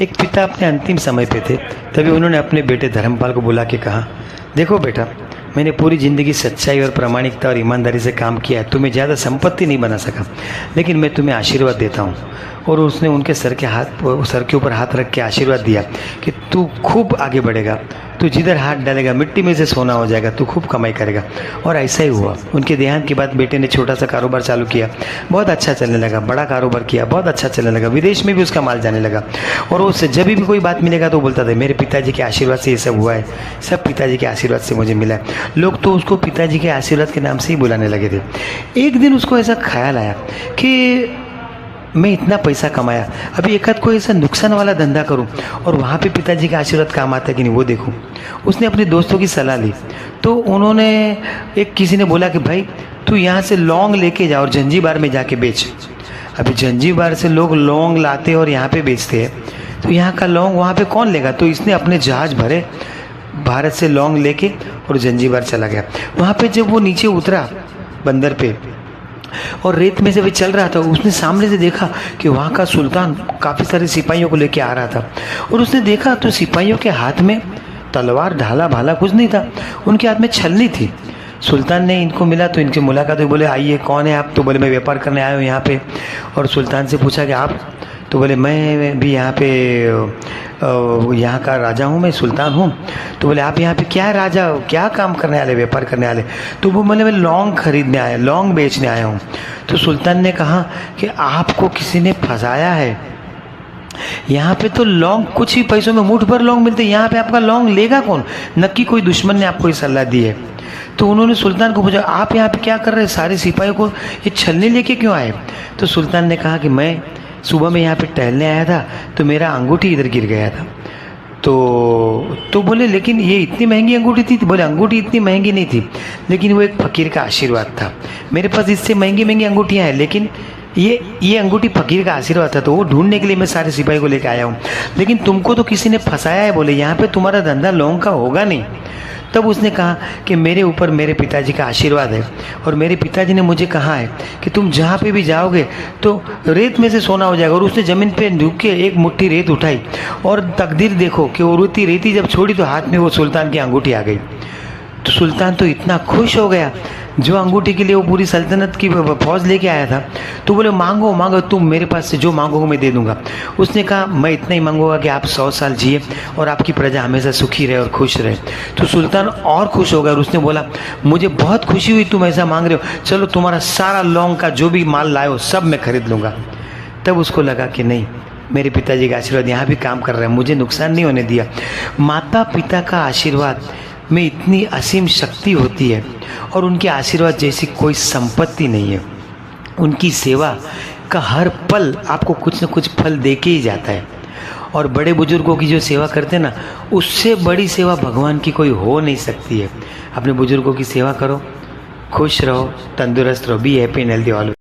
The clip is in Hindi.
एक पिता अपने अंतिम समय पे थे, तभी उन्होंने अपने बेटे धर्मपाल को बुला के कहा, देखो बेटा, मैंने पूरी ज़िंदगी सच्चाई और प्रामाणिकता और ईमानदारी से काम किया है। तुम्हें ज़्यादा संपत्ति नहीं बना सका, लेकिन मैं तुम्हें आशीर्वाद देता हूँ। और उसने उनके सर के ऊपर हाथ रख के आशीर्वाद दिया कि तू खूब आगे बढ़ेगा, तू जिधर हाथ डालेगा मिट्टी में से सोना हो जाएगा, तू खूब कमाई करेगा। और ऐसा ही हुआ। उनके देहांत के बाद बेटे ने छोटा सा कारोबार चालू किया, बहुत अच्छा चलने लगा। बड़ा कारोबार किया, बहुत अच्छा चलने लगा। विदेश में भी उसका माल जाने लगा। और उससे जब भी कोई बात मिलेगा तो बोलता था, मेरे पिताजी के आशीर्वाद से ये सब हुआ है, सब पिताजी के आशीर्वाद से मुझे मिला है। लोग तो उसको पिताजी के आशीर्वाद के नाम से ही बुलाने लगे थे। एक दिन उसको ऐसा ख्याल आया कि मैं इतना पैसा कमाया, अभी एक आध कोई ऐसा नुकसान वाला धंधा करूं और वहाँ पे पिताजी का आशीर्वाद काम आता है कि नहीं वो देखूं। उसने अपने दोस्तों की सलाह ली, तो उन्होंने किसी ने बोला कि भाई तू यहाँ से लौंग लेके जा और जंजीबार में जाके बेच। अभी जंजीबार से लोग लौंग लाते और यहाँ पे बेचते हैं, तो यहाँ का लौंग वहाँ पे कौन लेगा। तो इसने अपने जहाज भरे, भारत से लौंग लेके और जंजीबार चला गया। वहाँ पे जब वो नीचे उतरा बंदर पे और रेत में से भी चल रहा था, उसने सामने से देखा कि वहाँ का सुल्तान काफ़ी सारे सिपाहियों को लेके आ रहा था। और उसने देखा तो सिपाहियों के हाथ में तलवार, ढाला भाला कुछ नहीं था, उनके हाथ में छलनी थी। सुल्तान ने इनको मिला तो इनकी मुलाकात हुई। बोले आइए, कौन है आप। तो बोले मैं व्यापार करने आया हूँ यहाँ पे। और सुल्तान से पूछा कि आप। तो बोले मैं भी यहाँ पे यहाँ का राजा हूँ, मैं सुल्तान हूँ। तो बोले आप यहाँ पे क्या राजा, क्या काम करने वाले, व्यापार करने वाले। तो वो बोले मैं लौंग खरीदने आया, लौंग बेचने आया हूँ। तो सुल्तान ने कहा कि आपको किसी ने फंसाया है, यहाँ पे तो लौंग कुछ ही पैसों में मुठ भर लौंग मिलते, यहाँ पे आपका लौंग लेगा कौन। नक्की कोई दुश्मन ने आपको ये सलाह दी है। तो उन्होंने सुल्तान को पूछा, आप यहाँ पे क्या कर रहे हैं, सारे सिपाहियों को ये छलनी लेके क्यों आए। तो सुल्तान ने कहा कि मैं सुबह में यहाँ पे टहलने आया था तो मेरा अंगूठी इधर गिर गया था। तो बोले लेकिन ये इतनी महंगी अंगूठी थी। बोले अंगूठी इतनी महंगी नहीं थी, लेकिन वो एक फकीर का आशीर्वाद था। मेरे पास इससे महंगी महंगी अंगूठियाँ हैं, लेकिन ये अंगूठी फकीर का आशीर्वाद था, तो वो ढूंढने के लिए मैं सारे सिपाही को लेकर आया हूँ। लेकिन तुमको तो किसी ने फंसाया है, बोले यहाँ पे तुम्हारा धंधा लौंग का होगा नहीं। तब उसने कहा कि मेरे ऊपर मेरे पिताजी का आशीर्वाद है और मेरे पिताजी ने मुझे कहा है कि तुम जहाँ पे भी जाओगे तो रेत में से सोना हो जाएगा। और उसने ज़मीन पे झुक के एक मुट्ठी रेत उठाई और तकदीर देखो कि वो रेती जब छोड़ी तो हाथ में वो सुल्तान की अंगूठी आ गई। तो सुल्तान तो इतना खुश हो गया, जो अंगूठी के लिए वो पूरी सल्तनत की फौज लेके आया था। तो बोले मांगो मांगो, तुम मेरे पास से जो मांगोगे मैं दे दूंगा। उसने कहा मैं इतना ही मांगूंगा कि आप 100 साल जिए और आपकी प्रजा हमेशा सुखी रहे और खुश रहे। तो सुल्तान और खुश हो गया और उसने बोला मुझे बहुत खुशी हुई तुम ऐसा मांग रहे हो, चलो तुम्हारा सारा लौंग का जो भी माल लाए हो सब मैं खरीद लूँगा। तब उसको लगा कि नहीं, मेरे पिताजी का आशीर्वाद यहाँ भी काम कर रहा है, मुझे नुकसान नहीं होने दिया। माता पिता का आशीर्वाद में इतनी असीम शक्ति होती है और उनके आशीर्वाद जैसी कोई संपत्ति नहीं है। उनकी सेवा का हर पल आपको कुछ न कुछ फल दे के ही जाता है। और बड़े बुजुर्गों की जो सेवा करते हैं ना, उससे बड़ी सेवा भगवान की कोई हो नहीं सकती है। अपने बुजुर्गों की सेवा करो, खुश रहो, तंदुरुस्त रहो, be happy and healthy always.